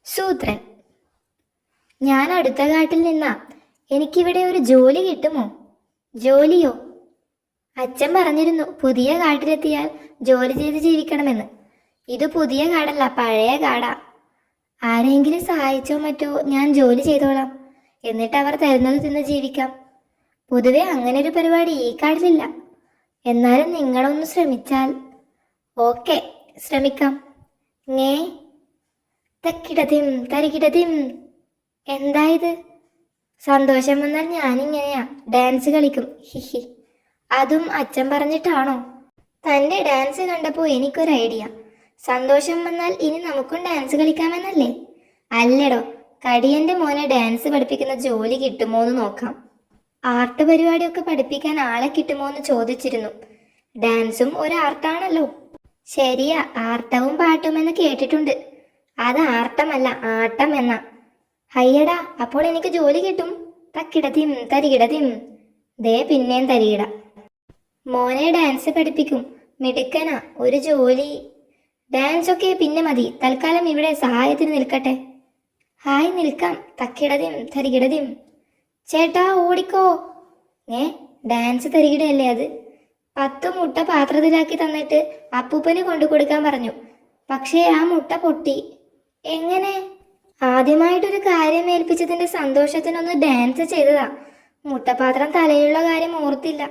സൂത്രൻ. ഞാൻ അടുത്ത കാട്ടിൽ നിന്നാ. എനിക്കിവിടെ ഒരു ജോലി കിട്ടുമോ? ജോലിയോ? അച്ഛൻ പറഞ്ഞിരുന്നു പുതിയ കാട്ടിലെത്തിയാൽ ജോലി ചെയ്ത് ജീവിക്കണമെന്ന്. ഇത് പുതിയ കാടല്ല, പഴയ കാടാ. ആരെങ്കിലും സഹായിച്ചോ മറ്റോ ഞാൻ ജോലി ചെയ്തോളാം. എന്നിട്ട് അവർ തരുന്നത് തിന്ന് ജീവിക്കാം. പൊതുവെ അങ്ങനെ ഒരു പരിപാടി ഈ കാട്ടിലില്ല. എന്നാലും നിങ്ങളൊന്ന് ശ്രമിച്ചാൽ. ഓക്കെ, ശ്രമിക്കാം. ngേ തക്കിടതിം തരികിടതിം. എന്തായത്? സന്തോഷം വന്നാൽ ഞാനിങ്ങനെയാ ഡാൻസ് കളിക്കും. ഹിഹി. അതും അച്ഛൻ പറഞ്ഞിട്ടാണോ? തൻ്റെ ഡാൻസ് കണ്ടപ്പോൾ എനിക്കൊരു ഐഡിയ. സന്തോഷം വന്നാൽ ഇനി നമുക്കും ഡാൻസ് കളിക്കാമെന്നല്ലേ? അല്ലടോ, കടിയൻ്റെ മോനെ ഡാൻസ് പഠിപ്പിക്കുന്ന ജോലി കിട്ടുമോ എന്ന് നോക്കാം. ആർട്ട് പരിപാടിയൊക്കെ പഠിപ്പിക്കാൻ ആളെ കിട്ടുമോ എന്ന് ചോദിച്ചിരുന്നു. ഡാൻസും ഒരു ആർട്ടാണല്ലോ. ശരിയാ, ആർട്ടവും പാട്ടും എന്ന് കേട്ടിട്ടുണ്ട്. അത് ആർട്ടമല്ല, ആട്ടം എന്നാ. ഹയ്യടാ, അപ്പോൾ എനിക്ക് ജോലി കിട്ടും. തക്കിടതിം തരികിടതിം. ദേ പിന്നെയും തരികിട. മോനെ ഡാൻസ് പഠിപ്പിക്കും. മിടുക്കനാ. ഒരു ജോലി. ഡാൻസ് ഒക്കെ പിന്നെ മതി, തൽക്കാലം ഇവിടെ സഹായത്തിന് നിൽക്കട്ടെ. ഹായ്, നിൽക്കാം. തക്കിടതിം തരികിടതിം. ചേട്ടാ ഓടിക്കോ. ഡാൻസ് തരികിടയല്ലേ അത്? 10 മുട്ട പാത്രത്തിലാക്കി തന്നിട്ട് അപ്പൂപ്പന് കൊണ്ടു കൊടുക്കാൻ പറഞ്ഞു. പക്ഷേ ആ മുട്ട പൊട്ടി. എങ്ങനെ? ആദ്യമായിട്ടൊരു കാര്യം ഏൽപ്പിച്ചതിന്റെ സന്തോഷത്തിനൊന്ന് ഡാൻസ് ചെയ്തതാ. മുട്ടപാത്രം തലയിലുള്ള കാര്യം ഓർത്തില്ല.